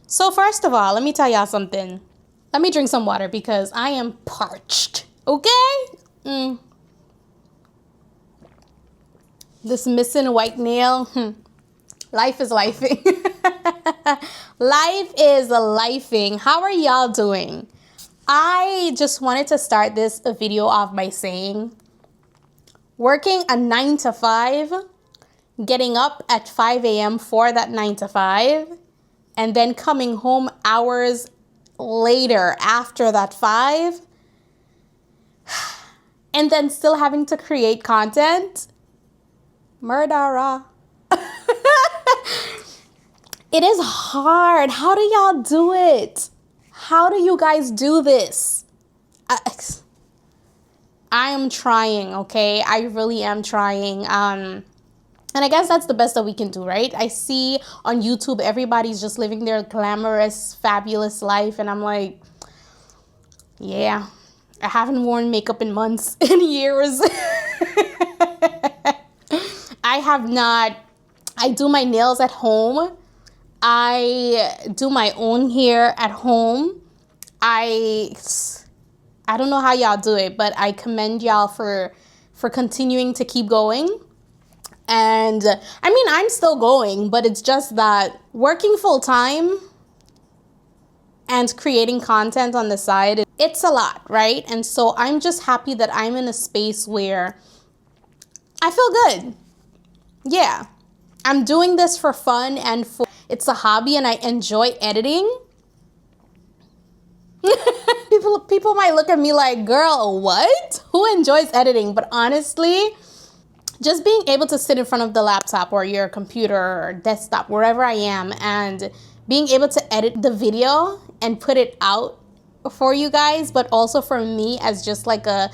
So first of all, let me tell y'all something. Let me drink some water because I am parched. Okay? This missing white nail. Life is lifing. Life is lifing. How are y'all doing? I just wanted to start this video off by saying, working a 9 to 5, getting up at 5 a.m. for that 9 to 5, and then coming home hours later after that 5, and then still having to create content. Murderer. It is hard. How do y'all do it? How do you guys do this? I am trying, okay? I really am trying. And I guess that's the best that we can do, right? I see on YouTube, everybody's just living their glamorous, fabulous life. And I'm like, yeah, I haven't worn makeup in months and years. I have not. I do my nails at home. I do my own hair at home. I don't know how y'all do it, but I commend y'all for continuing to keep going. And I mean, I'm still going, but it's just that working full time and creating content on the side, it's a lot, right? And so I'm just happy that I'm in a space where I feel good. Yeah, I'm doing this for fun and it's a hobby and I enjoy editing. People might look at me like, girl, what? Who enjoys editing? But honestly, just being able to sit in front of the laptop or your computer or desktop, wherever I am, and being able to edit the video and put it out for you guys, but also for me as just like a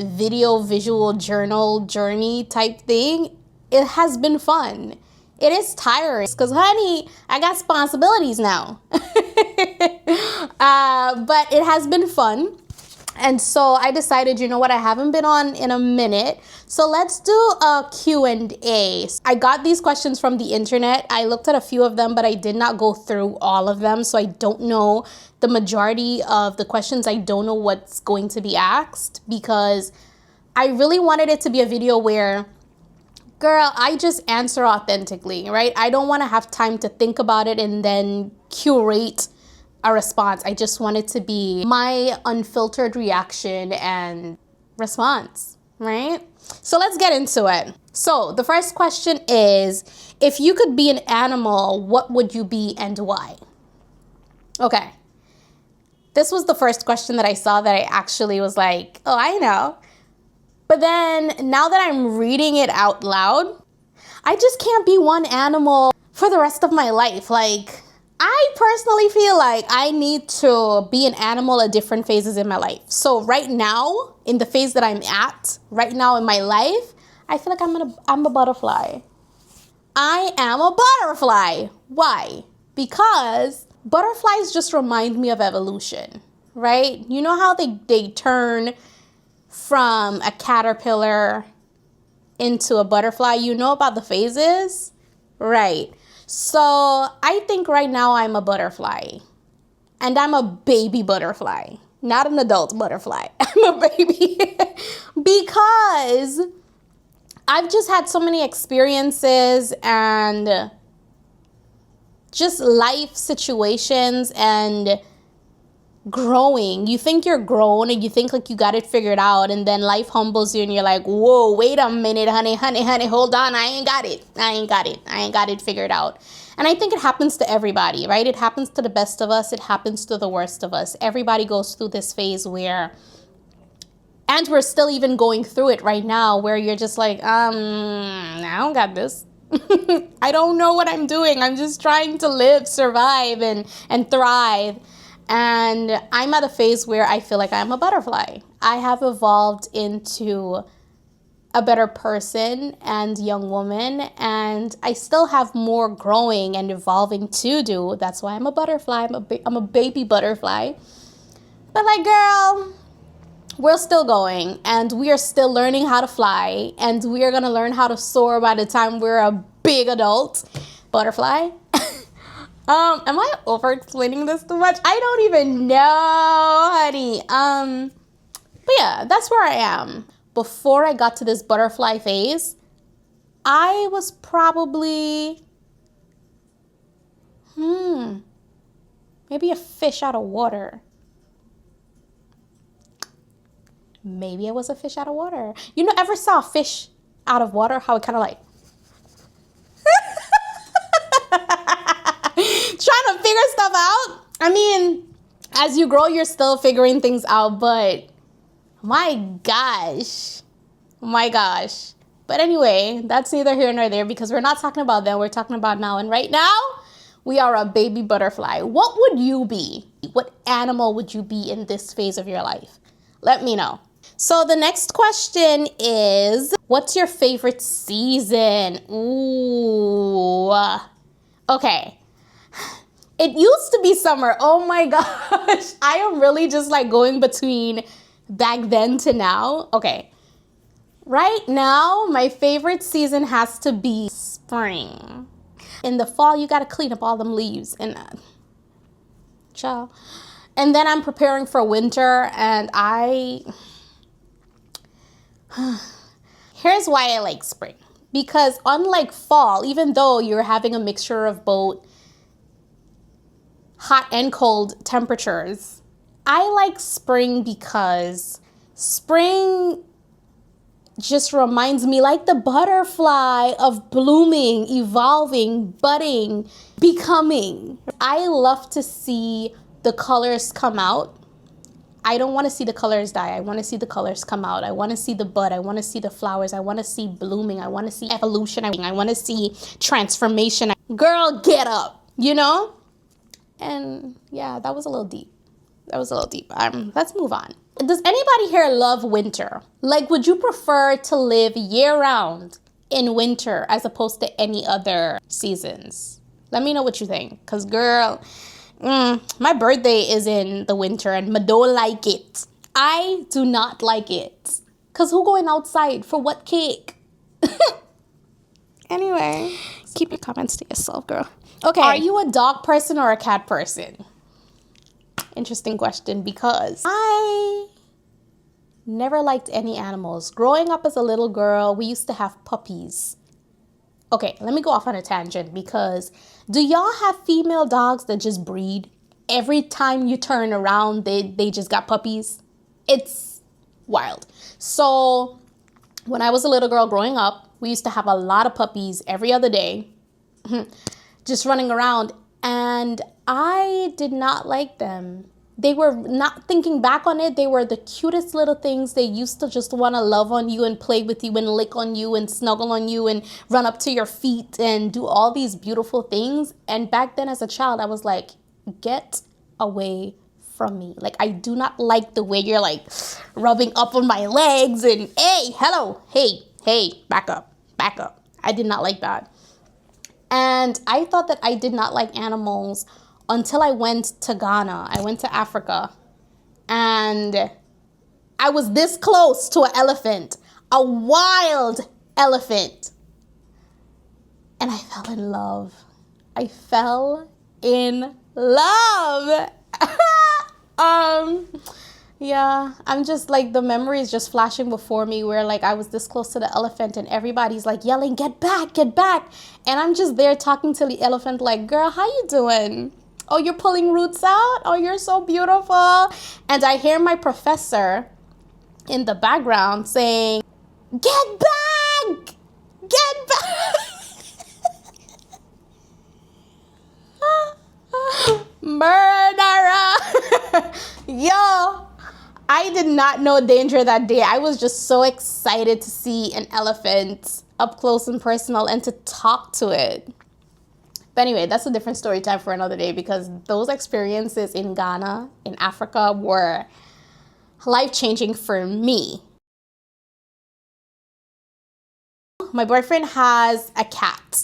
video visual journal journey type thing, it has been fun. It is tiring because, honey, I got responsibilities now. But it has been fun. And so I decided, you know what, I haven't been on in a minute. So let's do a Q&A. I got these questions from the internet. I looked at a few of them, but I did not go through all of them. So I don't know the majority of the questions. I don't know what's going to be asked because I really wanted it to be a video where, girl, I just answer authentically, right? I don't want to have time to think about it and then curate a response. I just want it to be my unfiltered reaction and response, right? So let's get into it. So the first question is, if you could be an animal, what would you be and why? Okay. This was the first question that I saw that I actually was like, oh, I know. But then now that I'm reading it out loud, I just can't be one animal for the rest of my life. Like, I personally feel like I need to be an animal at different phases in my life. So right now, in the phase that I'm at, right now in my life, I feel like I'm a butterfly. I am a butterfly. Why? Because butterflies just remind me of evolution, right? You know how they turn from a caterpillar into a butterfly? You know about the phases? Right. So I think right now I'm a butterfly. And I'm a baby butterfly, not an adult butterfly. I'm a baby. Because I've just had so many experiences and just life situations and growing. You think you're grown and you think like you got it figured out, and then life humbles you and you're like, whoa, wait a minute, honey, hold on. I ain't got it figured out. And I think it happens to everybody, right? It happens to the best of us. It happens to the worst of us. Everybody goes through this phase where, and we're still even going through it right now, where you're just like, I don't got this. I don't know what I'm doing. I'm just trying to live, survive, and thrive. And I'm at a phase where I feel like I'm a butterfly. I have evolved into a better person and young woman, and I still have more growing and evolving to do. That's why I'm a butterfly. I'm a baby butterfly. But like, girl, we're still going, and we are still learning how to fly, and we are going to learn how to soar by the time we're a big adult butterfly. Am I over explaining this too much? I don't even know, honey. But yeah, that's where I am. Before I got to this butterfly phase, I was probably, maybe a fish out of water. Maybe I was a fish out of water. You know, ever saw a fish out of water? How it kind of like trying to figure stuff out. I mean, as you grow, you're still figuring things out, but my gosh. But anyway, that's neither here nor there because we're not talking about them. We're talking about now. And right now, we are a baby butterfly. What would you be? What animal would you be in this phase of your life? Let me know. So the next question is, what's your favorite season? Ooh. Okay. It used to be summer. Oh my gosh. I am really just like going between back then to now. Okay. Right now, my favorite season has to be spring. In the fall, you got to clean up all them leaves and ciao. And then I'm preparing for winter and here's why I like spring. Because unlike fall, even though you're having a mixture of both hot and cold temperatures, I like spring because spring just reminds me like the butterfly of blooming, evolving, budding, becoming. I love to see the colors come out. I don't want to see the colors die. I want to see the colors come out. I want to see the bud. I want to see the flowers. I want to see blooming. I want to see evolution. I want to see transformation. Girl, get up, you know? And yeah, that was a little deep. Let's move on. Does anybody here love winter? Like, would you prefer to live year-round in winter as opposed to any other seasons? Let me know what you think. Because, girl, my birthday is in the winter and I don't like it. I do not like it. Because who going outside for what cake? Anyway, keep your comments to yourself, girl. Okay, are you a dog person or a cat person? Interesting question because I never liked any animals. Growing up as a little girl, we used to have puppies. Okay, let me go off on a tangent because do y'all have female dogs that just breed? Every time you turn around, they just got puppies. It's wild. So when I was a little girl growing up, we used to have a lot of puppies every other day just running around. And I did not like them. They were, not thinking back on it, they were the cutest little things. They used to just want to love on you and play with you and lick on you and snuggle on you and run up to your feet and do all these beautiful things. And back then as a child, I was like, get away from me. Like, I do not like the way you're like rubbing up on my legs and hey, hello, hey, back up. I did not like that. And I thought that I did not like animals until I went to Ghana. I went to Africa and I was this close to an elephant, a wild elephant. And I fell in love. Yeah, I'm just like, the memory is just flashing before me where like I was this close to the elephant and everybody's like yelling, get back. And I'm just there talking to the elephant like, girl, how you doing? Oh, you're pulling roots out? Oh, you're so beautiful. And I hear my professor in the background saying, get back. Murderer. Yo, I did not know danger that day. I was just so excited to see an elephant up close and personal and to talk to it. But anyway, that's a different story time for another day because those experiences in Ghana, in Africa, were life-changing for me. My boyfriend has a cat.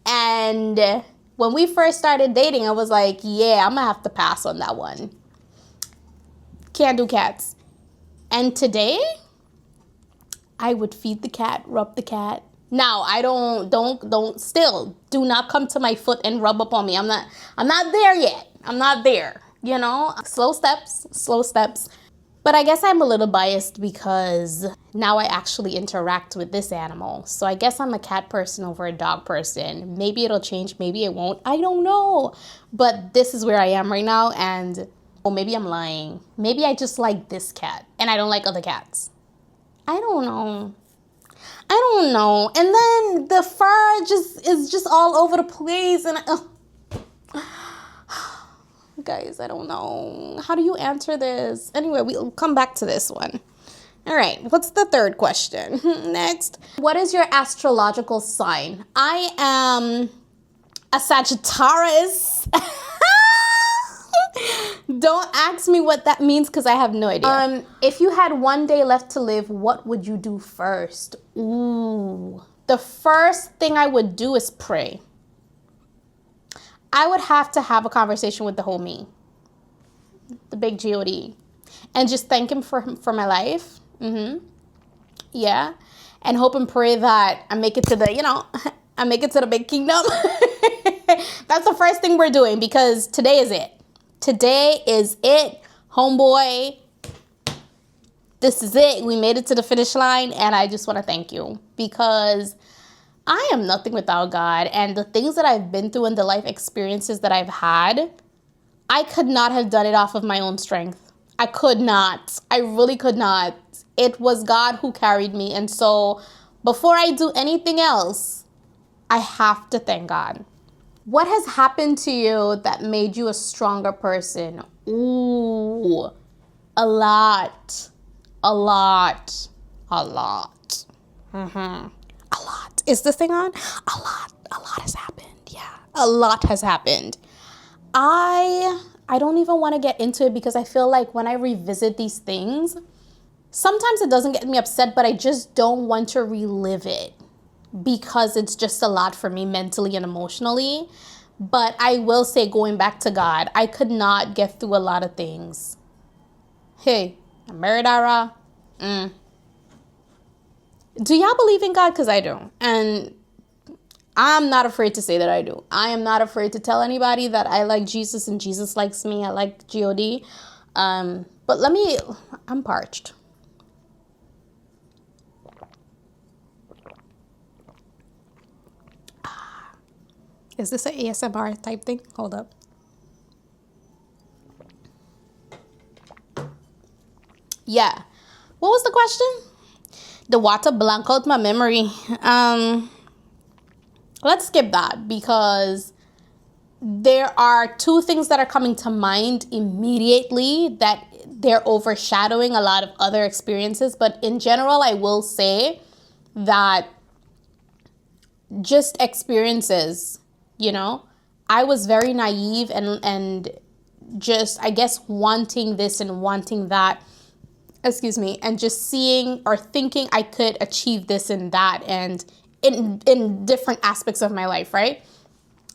And when we first started dating, I was like, yeah, I'm gonna have to pass on that one. Can't do cats. And today, I would feed the cat, rub the cat, Now, I don't still do not come to my foot and rub up on me. I'm not there yet. I'm not there, you know? Slow steps, slow steps. But I guess I'm a little biased because now I actually interact with this animal. So I guess I'm a cat person over a dog person. Maybe it'll change, maybe it won't. I don't know. But this is where I am right now, and or maybe I'm lying. Maybe I just like this cat and I don't like other cats. I don't know. And then the fur is just all over the place, and guys, I don't know. How do you answer this? Anyway, we'll come back to this one. All right, what's the third question? Next. What is your astrological sign? I am a Sagittarius. Don't ask me what that means because I have no idea. If you had one day left to live, what would you do first? Ooh. The first thing I would do is pray. I would have to have a conversation with the homie, the big God, and just thank him for my life. Yeah. And hope and pray that I make it to I make it to the big kingdom. That's the first thing we're doing because today is it. Today is it, homeboy. This is it. We made it to the finish line, and I just want to thank you because I am nothing without God, and the things that I've been through and the life experiences that I've had, I could not have done it off of my own strength. I could not. I really could not. It was God who carried me, and so before I do anything else, I have to thank God. What has happened to you that made you a stronger person? Ooh, a lot. A lot. A lot. Is this thing on? A lot has happened. Yeah, a lot has happened. I don't even want to get into it because I feel like when I revisit these things, sometimes it doesn't get me upset, but I just don't want to relive it because it's just a lot for me mentally and emotionally. But I will say, going back to God, I could not get through a lot of things. Hey, I'm married, Ara. Do y'all believe in God? Because I do. And I'm not afraid to say that I do. I am not afraid to tell anybody that I like Jesus and Jesus likes me. I like God. But I'm parched. Is this an ASMR type thing? Hold up. Yeah. What was the question? The water blank out my memory. Let's skip that because there are two things that are coming to mind immediately that they're overshadowing a lot of other experiences. But in general, I will say that just experiences, I was very naive and just, I guess, wanting this and wanting that, and just seeing or thinking I could achieve this and that and in different aspects of my life, right?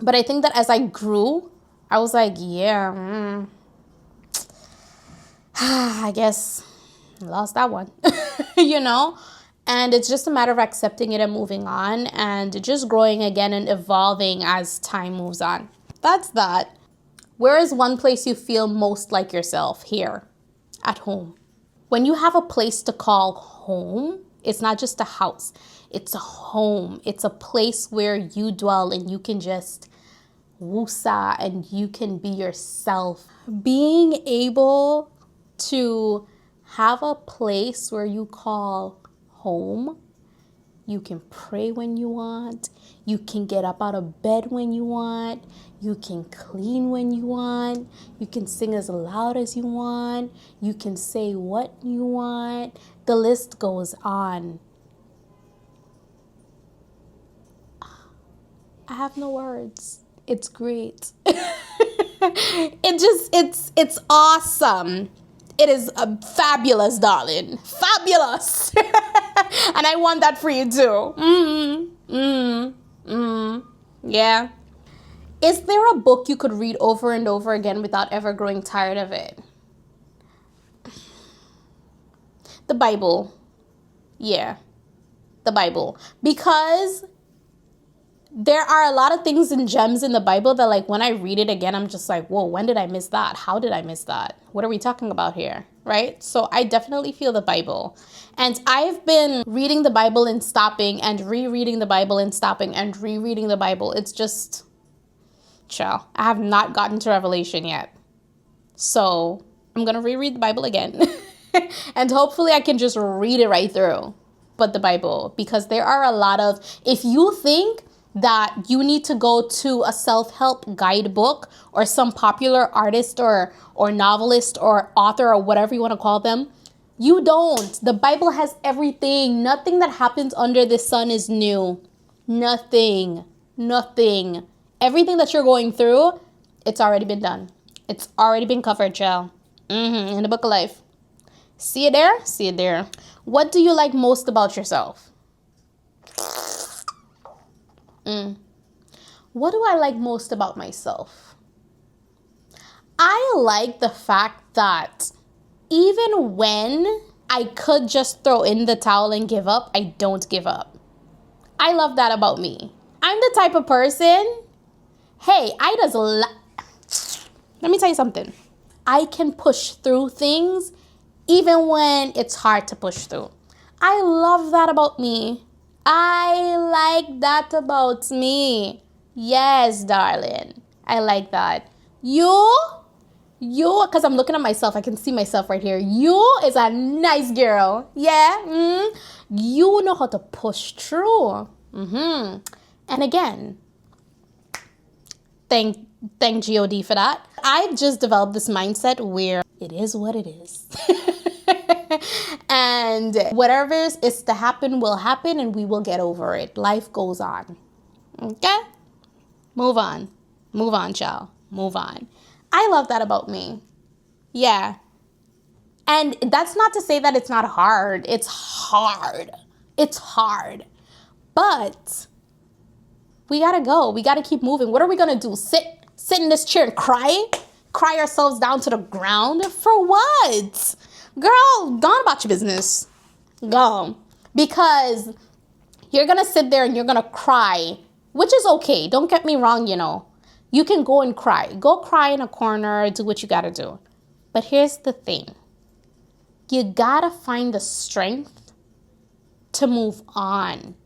But I think that as I grew, I was like, I guess I lost that one, And it's just a matter of accepting it and moving on and just growing again and evolving as time moves on. That's that. Where is one place you feel most like yourself? Here, at home. When you have a place to call home, it's not just a house. It's a home. It's a place where you dwell and you can just woosa and you can be yourself. Being able to have a place where you call home, you can pray when you want, you can get up out of bed when you want, you can clean when you want, you can sing as loud as you want, you can say what you want. The list goes on. I have no words. It's great. It's awesome. It is fabulous, darling. Fabulous. And I want that for you too. Yeah. Is there a book you could read over and over again without ever growing tired of it? The Bible. Yeah. the Bible, because there are a lot of things and gems in the Bible that, like, when I read it again, I'm just like, whoa, when did I miss that? How did I miss that? What are we talking about here? Right? So I definitely feel the Bible. And I've been reading the Bible and stopping and rereading the Bible and stopping and rereading the Bible. It's just, chill. I have not gotten to Revelation yet. So I'm going to reread the Bible again. And hopefully I can just read it right through. But the Bible, because there are a lot of, if you think that you need to go to a self-help guidebook or some popular artist or novelist or author or whatever you want to call them, you don't. The Bible has everything. Nothing that happens under the sun is new. Nothing. Everything that you're going through, it's already been done. It's already been covered, child. In the book of life. See it there? See it there. What do you like most about yourself? What do I like most about myself? I like the fact that even when I could just throw in the towel and give up, I don't give up. I love that about me. I'm the type of person, hey, let me tell you something. I can push through things even when it's hard to push through. I love that about me. I like that about me. Yes, darling. I like that. You, because I'm looking at myself, I can see myself right here. You is a nice girl. Yeah. You know how to push through. And again, thank God for that. I've just developed this mindset where it is what it is. And whatever is to happen will happen, and we will get over it. Life goes on. Okay? Move on, child. Move on. I love that about me. Yeah. And that's not to say that it's not hard. It's hard. But we gotta go. We gotta keep moving. What are we gonna do? Sit in this chair and cry? Cry ourselves down to the ground? For what? Girl, go on about your business. Go. Because you're gonna sit there and you're gonna cry, which is okay. Don't get me wrong, You can go and cry. Go cry in a corner, do what you gotta do. But here's the thing. You gotta find the strength to move on.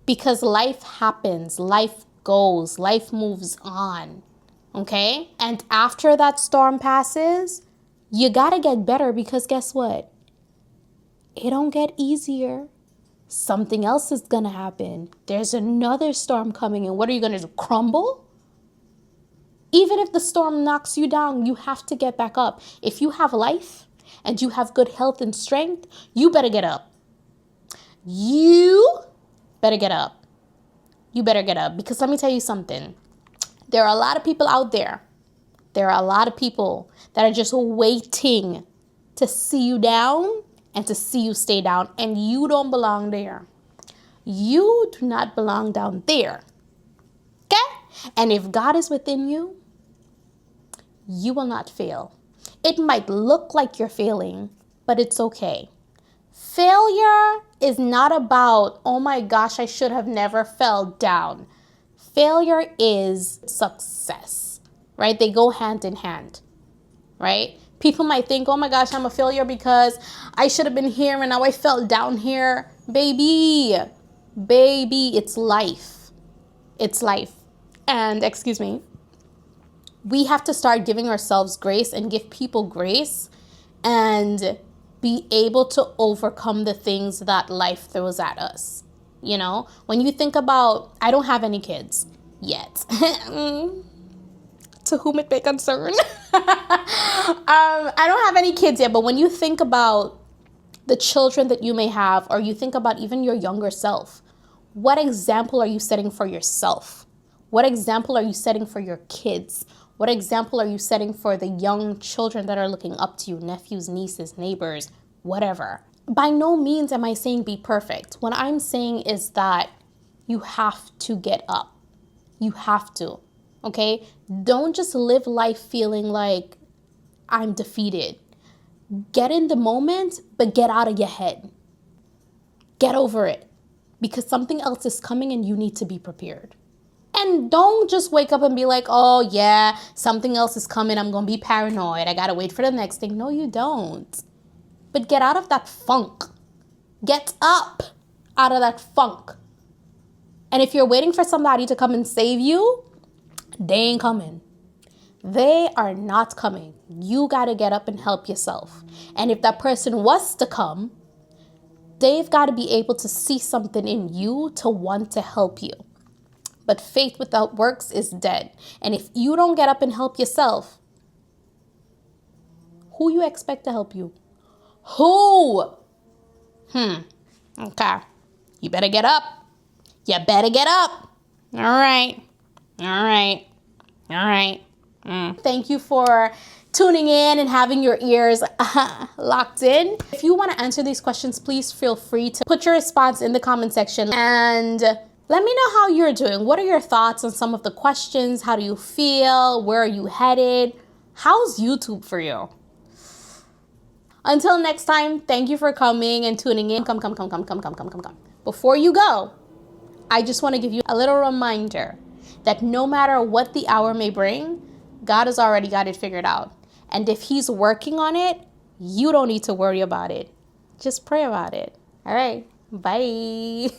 Because life happens, life goes, life moves on. Okay? And after that storm passes, you gotta get better, because guess what? It don't get easier. Something else is gonna happen. There's another storm coming, and what are you gonna do? Crumble? Even if the storm knocks you down, you have to get back up. If you have life and you have good health and strength, you better get up. You better get up. Because let me tell you something. There are a lot of people out there. There are a lot of people that are just waiting to see you down and to see you stay down. And you don't belong there. You do not belong down there. Okay? And if God is within you, you will not fail. It might look like you're failing, but it's okay. Failure is not about, oh my gosh, I should have never fell down. Failure is success, right? They go hand in hand, right? People might think, oh my gosh, I'm a failure because I should have been here and now I fell down here. Baby, it's life. It's life. And excuse me, we have to start giving ourselves grace and give people grace and be able to overcome the things that life throws at us. When you think about, I don't have any kids yet. To whom it may concern. I don't have any kids yet, but when you think about the children that you may have, or you think about even your younger self, what example are you setting for yourself? What example are you setting for your kids? What example are you setting for the young children that are looking up to you, nephews, nieces, neighbors, whatever? By no means am I saying be perfect. What I'm saying is that you have to get up. You have to, okay? Don't just live life feeling like I'm defeated. Get in the moment, but get out of your head. Get over it. because something else is coming and you need to be prepared. And don't just wake up and be like, oh yeah, something else is coming. I'm going to be paranoid. I got to wait for the next thing. No, you don't. But get out of that funk. Get up out of that funk. And if you're waiting for somebody to come and save you, they ain't coming. They are not coming. You got to get up and help yourself. And if that person was to come, they've got to be able to see something in you to want to help you. But faith without works is dead. And if you don't get up and help yourself, who you expect to help you? Who? Okay. You better get up. You better get up. All right. Thank you for tuning in and having your ears locked in. If you want to answer these questions, please feel free to put your response in the comment section and let me know how you're doing. What are your thoughts on some of the questions? How do you feel? Where are you headed? How's YouTube for you? Until next time, thank you for coming and tuning in. Come. Before you go, I just want to give you a little reminder that no matter what the hour may bring, God has already got it figured out. And if he's working on it, you don't need to worry about it. Just pray about it. All right. Bye.